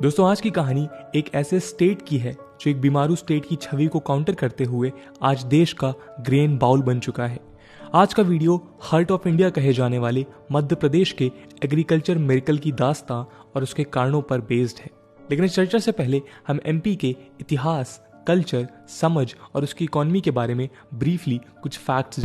दोस्तों आज की कहानी एक ऐसे स्टेट की है जो एक बीमारू स्टेट की छवि को काउंटर करते हुए आज देश का ग्रेन बाउल बन चुका है। आज का वीडियो हार्ट ऑफ इंडिया कहे जाने वाले मध्य प्रदेश के एग्रीकल्चर मिरेकल की दास्तां और उसके कारणों पर बेस्ड है। लेकिन इस चर्चा से पहले हम एमपी के इतिहास, कल्चर, समझ और उसकी इकोनॉमी के बारे में ब्रीफली कुछ फैक्ट्स।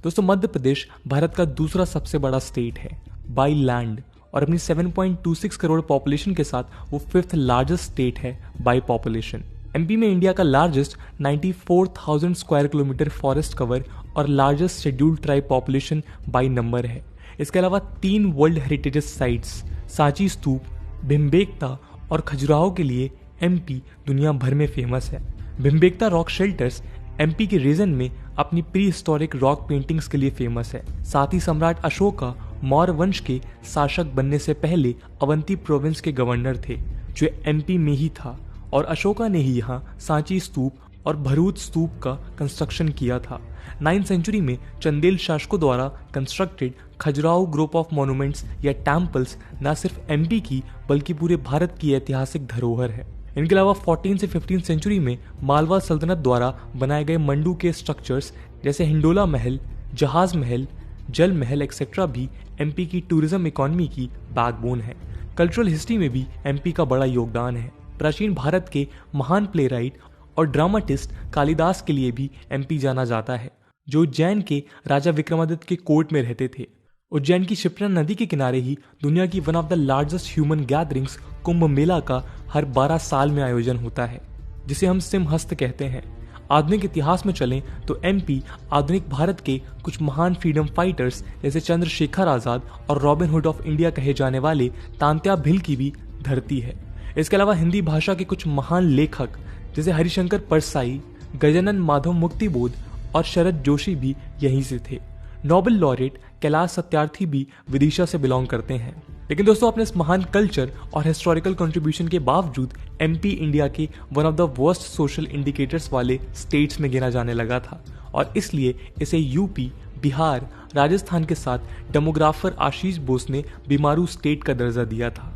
दोस्तों मध्य प्रदेश भारत का दूसरा सबसे बड़ा स्टेट है बाय लैंड और अपनी 7.26 करोड़ पॉपुलेशन के साथ वो फिफ्थ लार्जेस्ट स्टेट है बाय पॉपुलेशन। एमपी में इंडिया का largest 94,000 square kilometre forest cover और largest scheduled tribe population by number है। इसके अलावा 3 world heritage sites Sanchi Stupa, Bhimbetka और खजुराहो के लिए एमपी दुनिया भर में फेमस है। भिमबेटका रॉक शेल्टर्स एमपी के रीजन में अपनी प्री हिस्टोरिक रॉक पेंटिंग्स के लिए फेमस है। साथ ही सम्राट अशोका मौर्य वंश के शासक बनने से पहले अवंती प्रोविंस के गवर्नर थे जो एमपी में ही था और अशोका ने ही यहाँ सांची स्तूप और भरूच स्तूप का कंस्ट्रक्शन किया था। 9th सेंचुरी में चंदेल शासकों द्वारा constructed Khajuraho group of monuments या टेम्पल्स न सिर्फ एमपी की बल्कि पूरे भारत की ऐतिहासिक धरोहर है। इनके अलावा 14 से 15 सेंचुरी में मालवा सल्तनत द्वारा बनाए गए मंडू के स्ट्रक्चर्स जैसे हिंडोला महल, जहाज महल, जल महल एक्सेट्रा भी एमपी की टूरिज्म इकोनॉमी की बैकबोन है। कल्चरल हिस्ट्री में भी एमपी का बड़ा योगदान है। प्राचीन भारत के महान प्लेराइट और ड्रामाटिस्ट कालिदास के लिए भी एमपी जाना जाता है जो उज्जैन के राजा विक्रमादित्य के कोर्ट में रहते थे। उज्जैन की शिप्रा नदी के किनारे ही दुनिया की one of the largest human gatherings Kumbh Mela का हर 12 साल में आयोजन होता है जिसे हम सिंहस्थ कहते हैं। आधुनिक इतिहास में चलें तो एमपी आधुनिक भारत के कुछ महान फ्रीडम फाइटर्स जैसे चंद्रशेखर आजाद और रॉबिन हुड ऑफ इंडिया कहे जाने वाले तांत्या भील की भी धरती है। इसके अलावा हिंदी भाषा के कुछ महान लेखक जैसे हरिशंकर परसाई, गजानन माधव मुक्तिबोध और शरद जोशी भी यहीं से थे। नोबेल लॉरेट कैलाश सत्यार्थी भी विदिशा से बिलोंग करते हैं। लेकिन दोस्तों अपने इस महान कल्चर और हिस्टोरिकल कंट्रीब्यूशन के बावजूद एमपी इंडिया के one of the worst social indicators वाले स्टेट्स में गिना जाने लगा था और इसलिए इसे यूपी, बिहार, राजस्थान के साथ डेमोग्राफर आशीष बोस ने बीमारू स्टेट का दर्जा दिया था।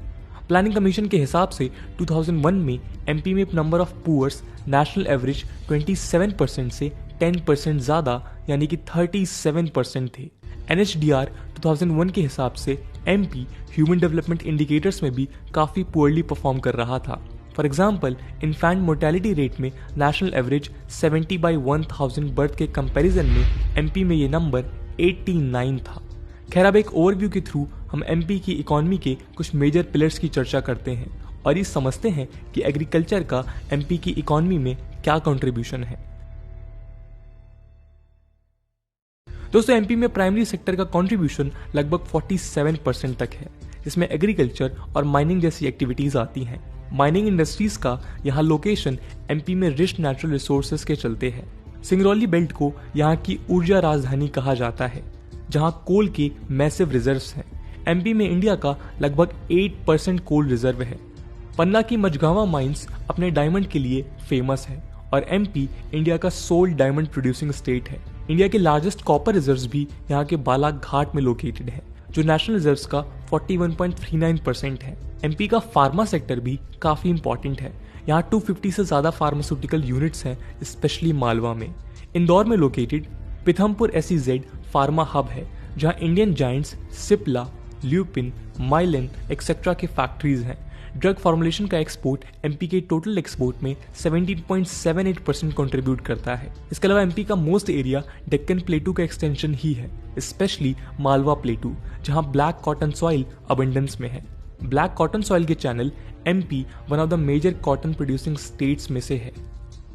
प्लानिंग कमीशन के हिसाब से 2001 में एमपी में number of poors national average 27% से 10% ज्यादा यानी कि 37% थे। NHDR 2001 के हिसाब से एमपी ह्यूमन डेवलपमेंट इंडिकेटर्स में भी काफी पुअरली परफॉर्म कर रहा था। For example infant mortality rate में नेशनल एवरेज 70/1000 बर्थ के कंपैरिजन में एमपी में ये नंबर 89 था। खैर अब एक ओवरव्यू के थ्रू हम एमपी की इकोनॉमी के कुछ मेजर पिलर्स की चर्चा करते हैं और ये समझते हैं कि एग्रीकल्चर का एमपी की इकोनॉमी में क्या कंट्रीब्यूशन है। दोस्तों एमपी में प्राइमरी सेक्टर का कंट्रीब्यूशन लगभग 47% तक है जिसमें एग्रीकल्चर और माइनिंग जैसी एक्टिविटीज आती हैं। माइनिंग इंडस्ट्रीज का यहाँ लोकेशन एमपी में रिच नेचुरल रिसोर्सेज के चलते है। सिंगरौली बेल्ट को यहाँ की ऊर्जा राजधानी कहा जाता है जहाँ कोल के मैसिव रिजर्व्स हैं। एमपी में इंडिया का लगभग 8% कोल रिजर्व है। पन्ना की मझगांवा माइंस अपने डायमंड के लिए फेमस है और एमपी इंडिया का सोल डायमंड प्रोड्यूसिंग स्टेट है। इंडिया के लार्जेस्ट कॉपर रिजर्व्स भी यहाँ के बालाघाट में लोकेटेड है जो नेशनल रिजर्व्स का 41.39% है। एमपी का फार्मा सेक्टर भी काफी इंपॉर्टेंट है। यहाँ 250 से ज्यादा फार्मास्यूटिकल यूनिट्स हैं स्पेशली मालवा में। इंदौर में located Pithampur SEZ pharma hub है जहाँ Indian giants Cipla, lupin, myelin etcetera के फैक्ट्रीज हैं। ड्रग फॉर्मुलेशन का एक्सपोर्ट एमपी के टोटल एक्सपोर्ट में 17.78% कंट्रीब्यूट करता है। इसके अलावा एमपी का मोस्ट एरिया डेक्कन प्लेटू का एक्सटेंशन ही है, स्पेशली मालवा प्लेटू जहां ब्लैक कॉटन सॉइल अबंडेंस में है। ब्लैक कॉटन सॉइल के चैनल MP one of the major cotton producing states में से है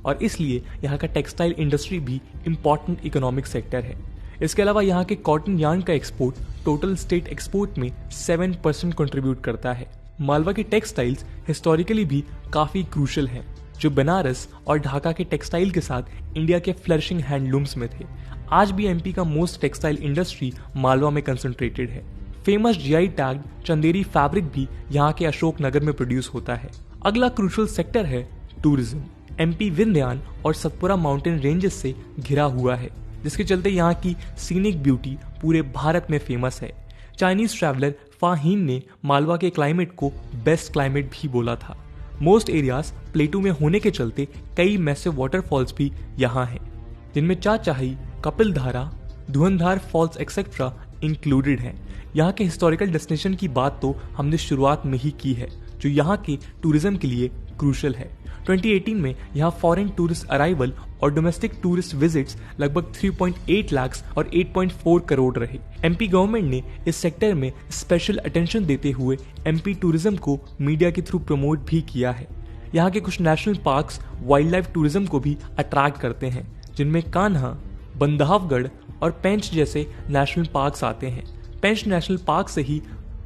और इसलिए यहाँ का टेक्सटाइल इंडस्ट्री भी इंपॉर्टेंट इकोनॉमिक सेक्टर है। इसके अलावा यहाँ के कॉटन यार्न का एक्सपोर्ट टोटल स्टेट एक्सपोर्ट में 7% कंट्रीब्यूट करता है। मालवा के टेक्सटाइल्स हिस्टोरिकली भी काफी क्रूशल हैं जो बनारस और ढाका के टेक्सटाइल के साथ इंडिया के फ्लरिशिंग हैंडलूम्स में थे। आज भी एमपी का मोस्ट टेक्सटाइल इंडस्ट्री मालवा में कंसंट्रेटेड है। Famous GI tagged Chanderi fabric भी यहाँ के अशोक नगर में प्रोड्यूस होता है। अगला क्रूशल सेक्टर है टूरिज्म। एमपी विंध्यान और सतपुरा माउंटेन रेंजेस से घिरा हुआ है जिसके चलते यहाँ की सीनिक ब्यूटी पूरे भारत में फेमस है। चाइनीज ट्रैवलर फाहीन ने मालवा के क्लाइमेट को बेस्ट क्लाइमेट भी बोला था। मोस्ट एरियाज प्लेटू में होने के चलते कई मैसिव वाटरफॉल्स भी यहाँ हैं, जिनमें चाचाही, कपिलधारा, धुआंधार फॉल्स एक्सेट्रा इंक्लूडेड हैं। यहाँ के हिस्टोरिकल डेस्टिनेशन की बात तो हमने शुरुआत में ही की है, जो यहाँ के टूरिज्म के लिए क्रूशल है। 2018 में यहाँ फॉरेन टूरिस्ट अराइवल और डोमेस्टिक टूरिस्ट विजिट्स लगभग 3.8 लाख और 8.4 करोड़ रहे। एमपी गवर्नमेंट ने इस सेक्टर में स्पेशल अटेंशन देते हुए एमपी टूरिज्म को मीडिया के थ्रू प्रमोट भी किया है। यहाँ के कुछ national parks wild life tourism को भी अट्रैक्ट करते हैं, जिनमें कान्हा, बंधावगढ़ और पेंच जैसे नेशनल पार्क्स आते हैं। पेंच नेशनल पार्क से ही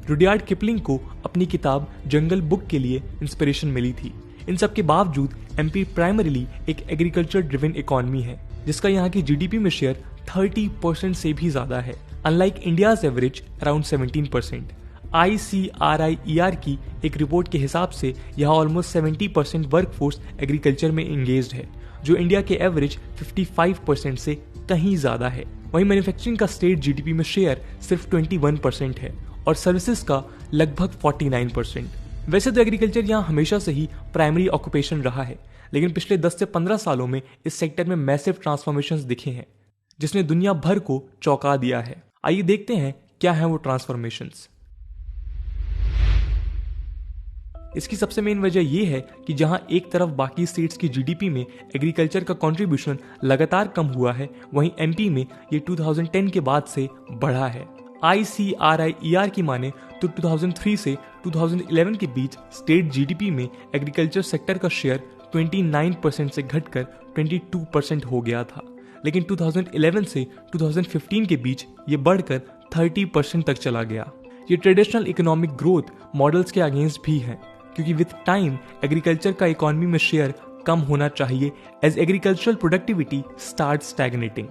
रुडयार्ड किपलिंग को अपनी किताब जंगल बुक के लिए इंस्पिरेशन मिली थी। इन सब के बावजूद एमपी प्राइमरीली एक एग्रीकल्चर ड्रिवन इकोनॉमी है, जिसका यहाँ की जीडीपी में शेयर 30% से भी ज्यादा है, unlike India's average around 17%। ICRIER की एक रिपोर्ट के हिसाब से यहाँ ऑलमोस्ट 70% वर्कफोर्स एग्रीकल्चर में एंगेज्ड है, जो इंडिया के एवरेज 55% से कहीं ज्यादा है। वहीं मैन्युफैक्चरिंग का स्टेट जीडीपी में शेयर सिर्फ 21% है और सर्विसेज का लगभग 49%। वैसे तो एग्रीकल्चर यहाँ हमेशा से ही प्राइमरी ऑक्यूपेशन रहा है, लेकिन पिछले 10 से 15 सालों में इस सेक्टर में मैसिव ट्रांसफॉर्मेशंस दिखे हैं, जिसने दुनिया भर को चौंका दिया है। आइए देखते हैं क्या है वो ट्रांसफॉर्मेशंस। इसकी सबसे मेन वजह यह है कि जहां एक तरफ बाकी स्टेट्स की जीडीपी में एग्रीकल्चर का कंट्रीब्यूशन लगातार कम हुआ है, वहीं एमपी में ये 2010 के बाद से बढ़ा है। ICRIER की माने तो 2003 से 2011 के बीच स्टेट जीडीपी में एग्रीकल्चर सेक्टर का शेयर 29% से घटकर 22% हो गया था, लेकिन 2011 से 2015 के बीच ये बढ़कर 30% तक चला गया। ये ट्रेडिशनल इकोनॉमिक ग्रोथ मॉडल्स के अगेंस्ट भी है, क्योंकि विद टाइम एग्रीकल्चर का इकोनॉमी में शेयर कम होना चाहिए as agricultural productivity start stagnating.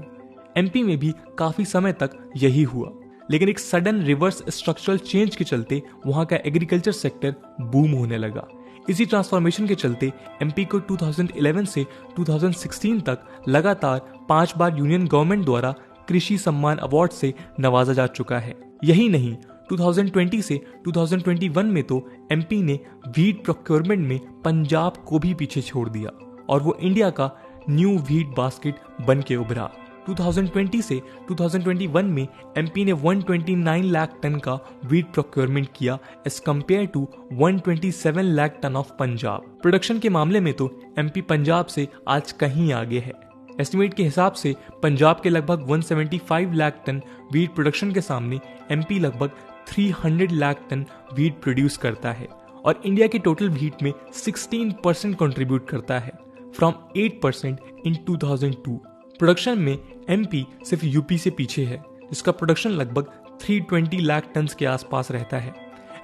MP में भी काफी समय तक यही हुआ, लेकिन एक सडन रिवर्स स्ट्रक्चरल चेंज के चलते वहां का एग्रीकल्चर सेक्टर बूम होने लगा। इसी ट्रांसफॉर्मेशन के चलते एमपी को 2011 से 2016 तक लगातार 5 बार यूनियन गवर्नमेंट द्वारा कृषि सम्मान अवार्ड से नवाजा जा चुका है। यही नहीं, 2020 से 2021 में तो एमपी ने व्हीट प्रोक्योरमेंट में पंजाब को भी पीछे छोड़ दिया और वो इंडिया का न्यू व्हीट बास्केट बन के उभरा। 2020 से 2021 में एमपी ने 129 लाख टन का व्हीट प्रोक्योरमेंट किया as compare to 127 lakh ton of Punjab. Production के मामले में तो एमपी पंजाब से आज कहीं आगे है। एस्टिमेट के हिसाब से पंजाब के लगभग 175 लाख टन व्हीट प्रोडक्शन के सामने एमपी लगभग 300 लाख टन व्हीट प्रोड्यूस करता है और इंडिया के टोटल व्हीट में 16% कंट्रीब्यूट करता है फ्रॉम 8% इन 2002। प्रोडक्शन में एमपी सिर्फ यूपी से पीछे है, जिसका प्रोडक्शन लगभग 320 लाख टन के आसपास रहता है।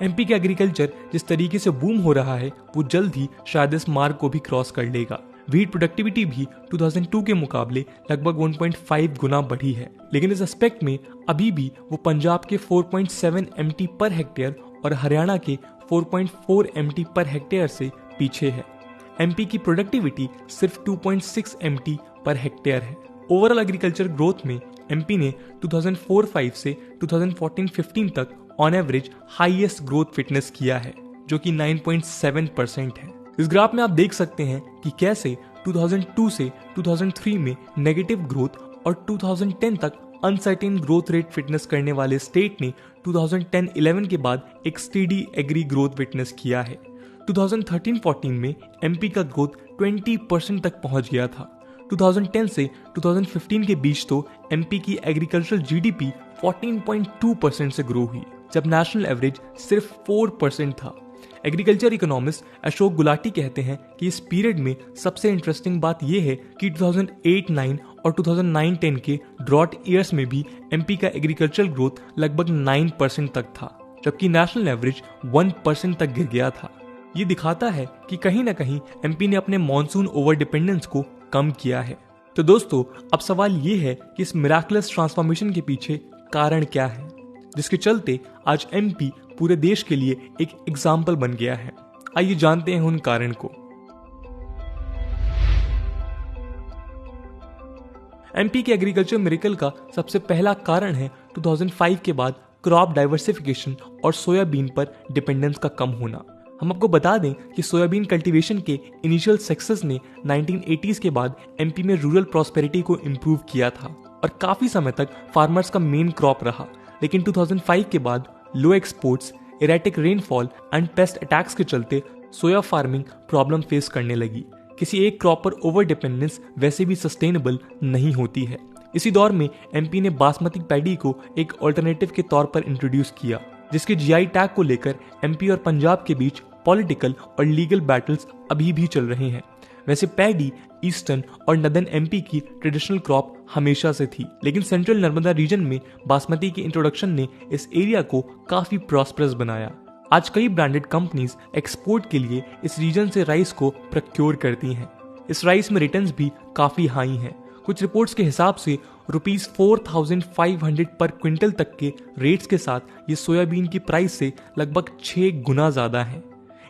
एमपी का एग्रीकल्चर जिस तरीके से बूम हो रहा है, वो जल्द ही शायद इस मार्क को भी क्रॉस कर लेगा। व्हीट प्रोडक्टिविटी भी 2002 के मुकाबले लगभग 1.5 गुना बढ़ी है, लेकिन इस एस्पेक्ट में अभी भी वो पंजाब के 4.7 MT पर हेक्टेयर और हरियाणा के 4.4 MT पर हेक्टेयर से पीछे है। एमपी की प्रोडक्टिविटी सिर्फ 2.6 MT पर हेक्टेयर है। ओवरऑल एग्रीकल्चर ग्रोथ में एमपी ने 2004-05 से 2014-15 तक on average highest growth witness किया है, जो कि 9.7% है। इस ग्राफ में आप देख सकते हैं कि कैसे 2002 से 2003 में नेगेटिव ग्रोथ और 2010 तक अनसर्टेन ग्रोथ रेट फिटनेस करने वाले स्टेट ने 2010-11 के बाद एक स्टेडी एग्री ग्रोथ विटनेस किया है। 2013-14 में एमपी का ग्रोथ 20% तक पहुंच गया था। 2010 से 2015 के बीच तो एमपी की एग्रीकल्चरल जीडीपी 14.2% से ग्रो हुई, जब नेशनल एवरेज सिर्फ 4% था। एग्रीकल्चर इकोनॉमिस्ट अशोक गुलाटी कहते हैं कि इस पीरियड में सबसे इंटरेस्टिंग बात यह है कि 2008-9 और 2009-10 के ड्रॉट ईयर्स में भी एमपी का एग्रीकल्चरल ग्रोथ लगभग 9% तक था, जबकि नेशनल एवरेज 1% तक गिर गया था। ये दिखाता है कि कहीं ना कहीं एमपी ने अपने मॉनसून ओवर डिपेंडेंस को कम किया है। तो दोस्तों, अब सवाल ये है कि इस मिराकुलस ट्रांसफॉर्मेशन के पीछे कारण क्या है, जिसके चलते आज एमपी पूरे देश के लिए एक एग्जाम्पल बन गया है। आइए जानते हैं उन कारण को। एमपी के एग्रीकल्चर मिरेकल का सबसे पहला कारण है 2005 के बाद क्रॉप डाइवर्सिफिकेशन और सोयाबीन पर डिपेंडेंस का कम होना। हम आपको बता दें कि सोयाबीन कल्टीवेशन के इनिशियल सक्सेस ने 1980s के बाद एमपी में रूरल प्रॉस्पेरिटी को इम्प्रूव किया था और काफी समय तक फार्मर्स का मेन क्रॉप रहा। लेकिन 2005 के बाद low exports, erratic rainfall and pest attacks के चलते सोया फार्मिंग प्रॉब्लम फेस करने लगी। किसी एक क्रॉप पर ओवर डिपेंडेंस वैसे भी सस्टेनेबल नहीं होती है। इसी दौर में एमपी ने बासमती पैडी को एक ऑल्टरनेटिव के तौर पर इंट्रोड्यूस किया, जिसके जीआई टैग को लेकर एमपी और पंजाब के बीच पॉलिटिकल और लीगल बैटल्स अभी भी चल रहे हैं। वैसे पैडी ईस्टर्न और नदर्न एमपी की ट्रेडिशनल क्रॉप हमेशा से थी, लेकिन सेंट्रल नर्मदा रीजन में बासमती के इंट्रोडक्शन ने इस एरिया को काफी प्रॉस्परस बनाया। आज कई ब्रांडेड कंपनीज एक्सपोर्ट के लिए इस रीजन से राइस को प्रोक्योर करती हैं। इस राइस में रिटर्न्स भी काफी हाई हैं। कुछ रिपोर्ट्स के हिसाब से ₹4,500 पर क्विंटल तक के रेट्स के साथ ये सोयाबीन की प्राइस से लगभग 6 गुना ज्यादा है।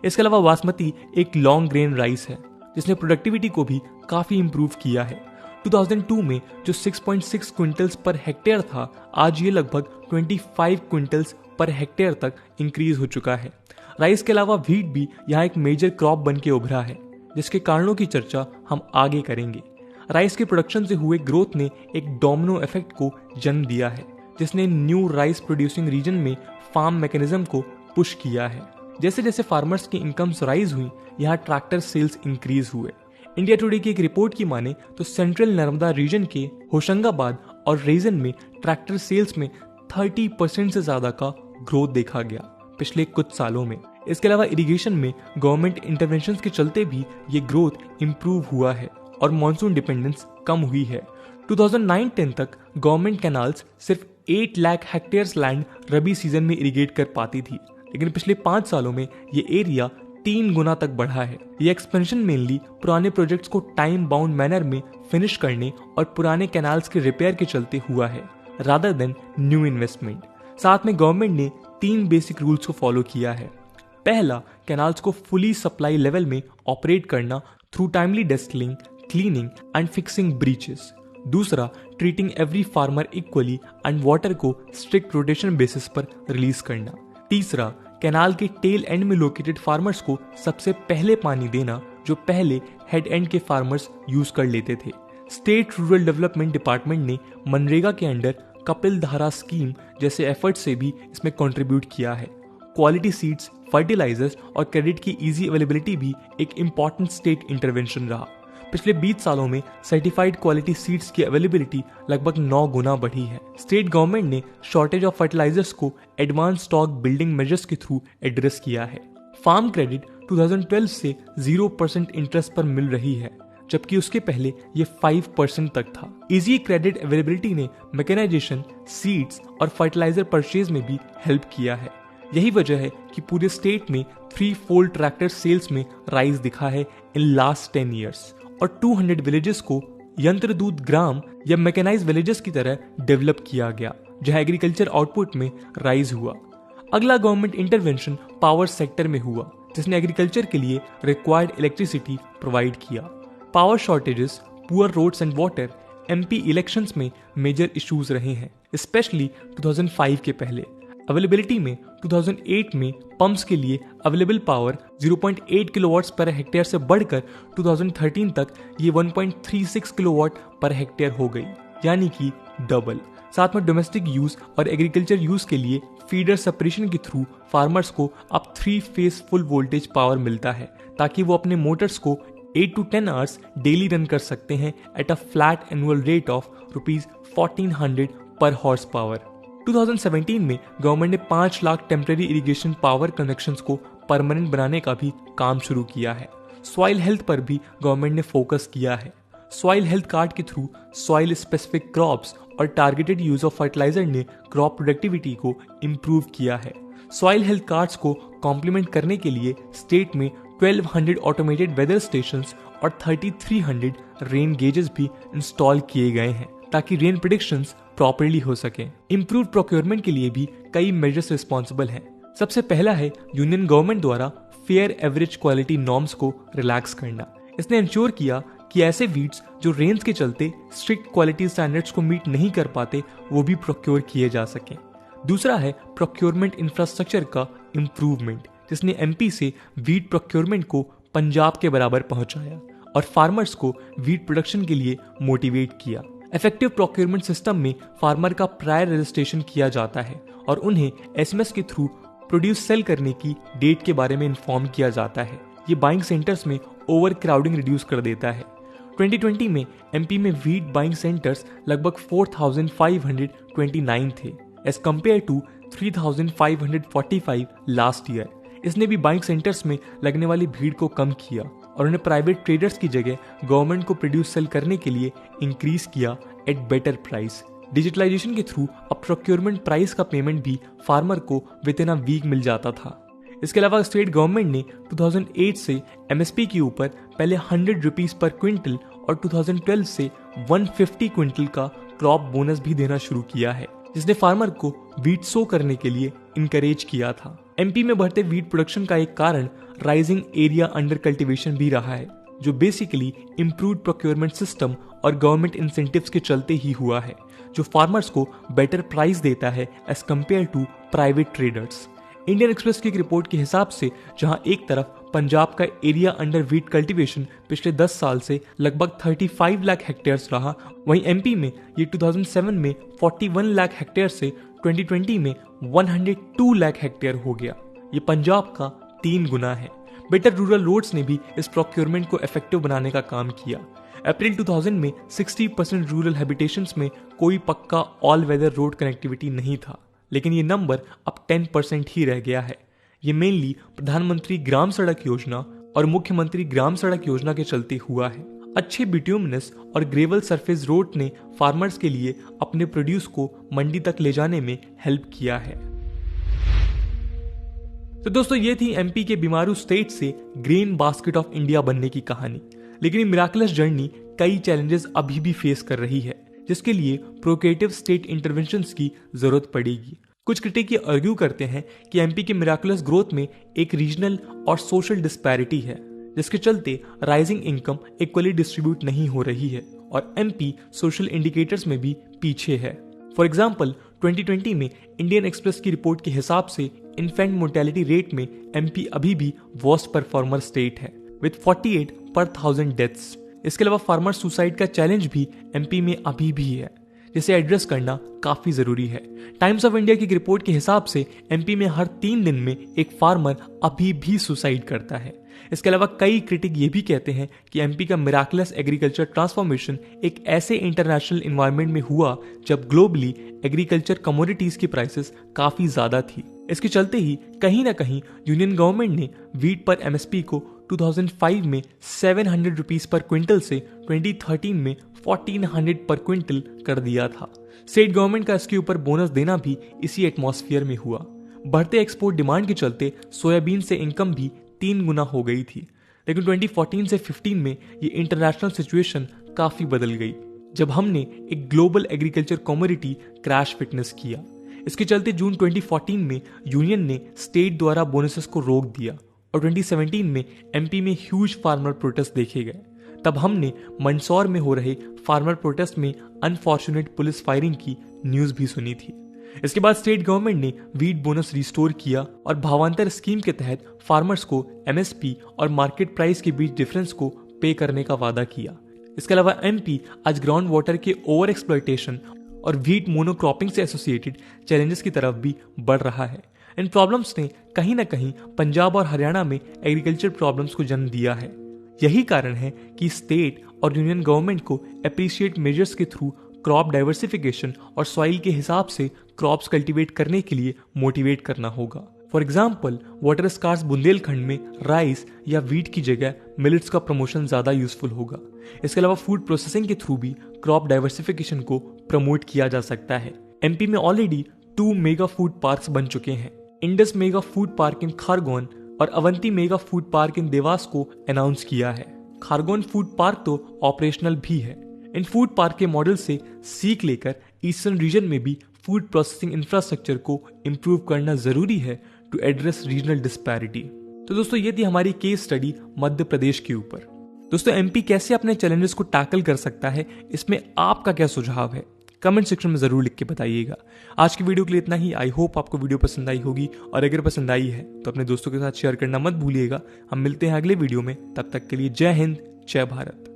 इसके अलावा बासमती एक लॉन्ग ग्रेन राइस है जिसने प्रोडक्टिविटी को भी काफी इंप्रूव किया है। 2002 में जो 6.6 क्विंटल्स पर हेक्टेयर था, आज ये लगभग 25 क्विंटल्स पर हेक्टेयर तक इंक्रीज हो चुका है। राइस के अलावा व्हीट भी यहाँ एक मेजर क्रॉप बन के उभरा है, जिसके कारणों की चर्चा हम आगे करेंगे। राइस के प्रोडक्शन से हुए ग्रोथ ने एक डोमिनो इफेक्ट को जन्म दिया है, जिसने न्यू राइस प्रोड्यूसिंग रीजन में फार्म मैकेनिज्म को पुश किया है। जैसे जैसे फार्मर्स की इनकम्स राइज हुई, यहाँ ट्रैक्टर सेल्स इंक्रीज हुए। इंडिया टुडे की एक रिपोर्ट की माने तो सेंट्रल नर्मदा रीजन के होशंगाबाद और रीजन में ट्रैक्टर सेल्स में 30% से ज्यादा का ग्रोथ देखा गया पिछले कुछ सालों में। इसके अलावा इरिगेशन में गवर्नमेंट इंटरवेंशंस के चलते भी ये ग्रोथ इंप्रूव हुआ है और मॉनसून डिपेंडेंस कम हुई है। 2009-10 तक गवर्नमेंट कैनाल्स सिर्फ 8 लाख हेक्टेयर्स लैंड रबी सीजन में इरिगेट कर पाती थी, लेकिन पिछले 5 सालों में ये एरिया 3 गुना तक बढ़ा है। ये एक्सपेंशन मेनली पुराने प्रोजेक्ट्स को टाइम बाउंड मैनर में फिनिश करने और पुराने कैनाल्स के रिपेयर के चलते हुआ है, रादर देन न्यू इन्वेस्टमेंट। साथ में गवर्नमेंट ने 3 बेसिक रूल्स को फॉलो किया है। पहला, कैनाल्स को फुली सप्लाई लेवल में ऑपरेट करना through timely desilting, cleaning and fixing breaches. दूसरा, treating every farmer equally and water को स्ट्रिक्ट रोटेशन बेसिस पर रिलीज करना। तीसरा, कैनाल के टेल एंड में लोकेटेड फार्मर्स को सबसे पहले पानी देना, जो पहले हेड एंड के फार्मर्स यूज कर लेते थे। स्टेट रूरल डेवलपमेंट डिपार्टमेंट ने मनरेगा के अंडर कपिल धारा स्कीम जैसे एफर्ट से भी इसमें कंट्रीब्यूट किया है। क्वालिटी सीड्स, फर्टिलाइजर्स और क्रेडिट की इजी अवेलेबिलिटी भी एक इंपॉर्टेंट स्टेट इंटरवेंशन रहा। पिछले 20 सालों में सर्टिफाइड क्वालिटी सीड्स की अवेलेबिलिटी लगभग 9 गुना बढ़ी है। स्टेट गवर्नमेंट ने शॉर्टेज ऑफ फर्टिलाइजर्स को एडवांस स्टॉक बिल्डिंग मेजर्स के थ्रू एड्रेस किया है। फार्म क्रेडिट 2012 से 0% इंटरेस्ट पर मिल रही है, जबकि उसके पहले ये 5% तक था। इजी क्रेडिट अवेलेबिलिटी ने मैकेनाइजेशन, सीड्स और फर्टिलाइजर परचेज में भी हेल्प किया है। यही वजह है कि पूरे स्टेट में 3-fold ट्रैक्टर सेल्स में राइज दिखा है इन लास्ट 10 ईयर्स और 200 विलेजेस को यंत्रदूत ग्राम या मैकेनाइज विलेजेस की तरह डेवलप किया गया, जहां एग्रीकल्चर आउटपुट में राइज हुआ। अगला गवर्नमेंट इंटरवेंशन पावर सेक्टर में हुआ, जिसने एग्रीकल्चर के लिए रिक्वायर्ड इलेक्ट्रिसिटी प्रोवाइड किया। Power shortages, poor roads and water MP elections में मेजर इश्यूज रहे हैं, स्पेशली 2005 के पहले। अवेलेबिलिटी में 2008 में पंप्स के लिए available power 0.8 kilowatts per hectare से बढ़कर 2013 तक ये 1.36 किलोवाट पर हेक्टेयर हो गई, यानी कि डबल। साथ में डोमेस्टिक यूज और एग्रीकल्चर यूज के लिए फीडर सेपरेशन के थ्रू फार्मर्स को अब 3 फेज फुल वोल्टेज पावर मिलता है, ताकि वो अपने मोटर्स को 8 to 10 आवर्स डेली रन कर सकते हैं at a flat annual rate of ₹1400 पर हॉर्स पावर। 2017 में गवर्नमेंट ने 5 lakh temporary irrigation power connections को परमानेंट बनाने का भी काम शुरू किया है। सॉइल हेल्थ पर भी गवर्नमेंट ने फोकस किया है। सॉइल हेल्थ कार्ड के थ्रू सॉइल स्पेसिफिक क्रॉप्स और टारगेटेड यूज ऑफ फर्टिलाइजर ने क्रॉप प्रोडक्टिविटी को इम्प्रूव किया है। सॉइल हेल्थ कार्ड्स को कॉम्प्लीमेंट करने के लिए स्टेट में 1200 ऑटोमेटेड वेदर स्टेशंस और 3300 रेन गेजेस भी इंस्टॉल किए गए हैं, ताकि रेन प्रेडिक्शंस प्रॉपर्ली हो सके। इम्प्रूव प्रोक्योरमेंट के लिए भी कई मेजर्स रिस्पॉन्सिबल हैं। सबसे पहला है यूनियन गवर्नमेंट द्वारा फेयर एवरेज क्वालिटी नॉर्म्स को रिलैक्स करना। इसने इंश्योर किया कि ऐसे वीड्स जो रेंज के चलते स्ट्रिक्ट क्वालिटी स्टैंडर्ड्स को मीट नहीं कर पाते, वो भी प्रोक्योर किए जा सकें। दूसरा है प्रोक्योरमेंट इंफ्रास्ट्रक्चर का इम्प्रूवमेंट, जिसने एमपी से वीट प्रोक्योरमेंट को पंजाब के बराबर पहुंचाया और फार्मर्स को वीट प्रोडक्शन के लिए मोटिवेट किया। इफेक्टिव प्रोक्योरमेंट सिस्टम में फार्मर का प्रायर रजिस्ट्रेशन किया जाता है और उन्हें एसएमएस के थ्रू प्रोड्यूस सेल करने की डेट के बारे में इन्फॉर्म किया जाता है। ये बाइंग सेंटर्स में ओवर क्राउडिंग रिड्यूस कर देता है। 2020 में एमपी में वीट बाइंग सेंटर्स लगभग 4,529 थे as compare to 3,545 last year. इसने भी बाइंग सेंटर्स में लगने वाली भीड़ को कम किया और उन्हें प्राइवेट ट्रेडर्स की जगह गवर्नमेंट को प्रोड्यूस सेल करने के लिए इंक्रीज किया एट बेटर प्राइस। डिजिटलाइजेशन के थ्रू अब प्रोक्योरमेंट प्राइस का पेमेंट भी फार्मर को विद इन अ वीक मिल जाता था। इसके अलावा स्टेट गवर्नमेंट ने 2008 से एमएसपी के ऊपर पहले 100 रुपीस पर क्विंटल और 2012 से 150 क्विंटल का क्रॉप बोनस भी देना शुरू किया है, जिसने फार्मर को वीट सो करने के लिए इनकरेज किया था। एमपी में बढ़ते वीट प्रोडक्शन का एक कारण राइजिंग एरिया अंडर कल्टीवेशन भी रहा है, जो बेसिकली इम्प्रूव्ड प्रोक्योरमेंट सिस्टम और गवर्नमेंट इंसेंटिव्स के चलते ही हुआ है, जो फार्मर्स को बेटर प्राइस देता है as compare to private traders. Indian Express की एक रिपोर्ट के हिसाब से जहां एक तरफ पंजाब का एरिया अंडर वीट कल्टीवेशन पिछले 10 साल से लगभग 35 लाख हेक्टेयर्स रहा, वहीं एमपी में ये 2007 में 41 लाख हेक्टेयर से 2020 में 102 लाख हेक्टेयर हो गया। ये पंजाब का 3 गुना है। बेटर रूरल रोड्स ने भी इस प्रोक्योरमेंट को इफेक्टिव बनाने का काम किया। अप्रैल 2000 में 60% रूरल हैबिटेशंस में कोई पक्का ऑल वेदर रोड कनेक्टिविटी नहीं था, लेकिन ये नंबर अब 10% ही रह गया है। ये मेनली प्रधानमंत्री ग्राम सड़क योजना और मुख्यमंत्री ग्राम सड़क योजना के चलते हुआ है। अच्छे बिट्यूमिनस और ग्रेवल सरफेस रोड ने फार्मर्स के लिए अपने प्रोड्यूस को मंडी तक ले जाने में हेल्प किया है। तो दोस्तों, ये थी एमपी के बीमारू स्टेट से ग्रेन बास्केट ऑफ इंडिया बनने की कहानी। लेकिन ये मिराकुलस जर्नी कई चैलेंजेस अभी भी फेस कर रही है, जिसके लिए प्रोक्रिएटिव स्टेट इंटरवेंशंस की जरूरत पड़ेगी। कुछ क्रिटिक ये आर्ग्यू करते हैं कि एमपी के मिराकुलस ग्रोथ में एक रीजनल और सोशल डिस्पैरिटी है, जिसके चलते राइजिंग इनकम इक्वली डिस्ट्रीब्यूट नहीं हो रही है और एमपी सोशल इंडिकेटर्स में भी पीछे है। फॉर एग्जाम्पल 2020 में इंडियन एक्सप्रेस की रिपोर्ट के हिसाब से इन्फेंट मोर्टेलिटी रेट में एमपी अभी भी वर्स्ट परफॉर्मर स्टेट है विद 48 पर 1000 डेथ्स। इसके अलावा फार्मर सुसाइड का चैलेंज भी एमपी में अभी भी है, जिसे एड्रेस करना काफी जरूरी है। टाइम्स ऑफ इंडिया की रिपोर्ट के हिसाब से एमपी में हर 3 दिन में एक फार्मर अभी भी सुसाइड करता है। इसके अलावा कई क्रिटिक ये भी कहते हैं कि एमपी का मिराकुलस एग्रीकल्चर ट्रांसफॉर्मेशन एक ऐसे इंटरनेशनल एनवायरनमेंट में हुआ जब ग्लोबली एग्रीकल्चर कमोडिटीज की प्राइसेस काफी ज्यादा थी। इसके चलते ही कहीं ना कहीं यूनियन गवर्नमेंट ने वीट पर एमएसपी को 2005 में 700 रुपीस पर क्विंटल से 2013 में 1400 पर क्विंटल कर दिया था। स्टेट गवर्नमेंट का इसके ऊपर बोनस देना भी इसी एटमॉस्फेयर में हुआ। बढ़ते एक्सपोर्ट डिमांड के चलते सोयाबीन से इनकम भी 3 गुना हो गई थी, लेकिन 2014 से 15 में ये इंटरनेशनल सिचुएशन काफी बदल गई जब हमने एक global agriculture commodity crash witness किया। इसके चलते जून 2014 में यूनियन ने स्टेट द्वारा बोनसेस को रोक दिया और 2017 में एमपी में ह्यूज फार्मर प्रोटेस्ट देखे गए। तब हमने मंदसौर में हो रहे फार्मर प्रोटेस्ट में अनफॉर्चुनेट पुलिस फायरिंग की न्यूज भी सुनी थी। इसके बाद स्टेट गवर्नमेंट ने वीट बोनस रिस्टोर किया और भावांतर स्कीम के तहत फार्मर्स को एमएसपी और मार्केट प्राइस के बीच डिफरेंस को पे करने का वादा किया। इसके अलावा एमपी आज ग्राउंड वाटर के ओवर एक्सप्लॉयटेशन और वीट मोनोक्रॉपिंग से एसोसिएटेड चैलेंजेस की तरफ भी बढ़ रहा है। इन प्रॉब्लम्स ने कहीं ना कहीं पंजाब और हरियाणा में एग्रीकल्चर प्रॉब्लम्स को जन्म दिया है। यही कारण है कि स्टेट और यूनियन गवर्नमेंट को एप्रिशिएट मेजर्स के थ्रू क्रॉप डाइवर्सिफिकेशन और सॉइल के हिसाब से क्रॉप्स कल्टीवेट करने के लिए मोटिवेट करना होगा। For example water scarce Bundelkhand में राइस या वीट की जगह मिलेट्स का प्रमोशन ज्यादा यूजफुल होगा। इसके अलावा फूड प्रोसेसिंग के थ्रू भी क्रॉप डाइवर्सिफिकेशन को प्रमोट किया जा सकता है। एमपी में ऑलरेडी 2 मेगा फूड पार्क्स बन चुके हैं। Indus mega food park in Khargone और Avanti mega food park in Dewas को अनाउंस किया है। खारगोन फूड पार्क तो ऑपरेशनल भी है। इन फूड पार्क के मॉडल से सीख लेकर ईस्टर्न रीजन में भी फूड प्रोसेसिंग इंफ्रास्ट्रक्चर को इंप्रूव करना जरूरी है टू एड्रेस रीजनल डिस्पैरिटी। तो दोस्तों, ये थी हमारी केस स्टडी मध्य प्रदेश के ऊपर। दोस्तों, एमपी कैसे अपने चैलेंजेस को टैकल कर सकता है, इसमें आपका क्या सुझाव है? कमेंट सेक्शन में जरूर लिख के बताइएगा। आज की वीडियो के लिए इतना ही। आई होप आपको वीडियो पसंद आई होगी, और अगर पसंद आई है तो अपने दोस्तों के साथ शेयर करना मत भूलिएगा। हम मिलते हैं अगले वीडियो में, तब तक के लिए जय हिंद, जय भारत।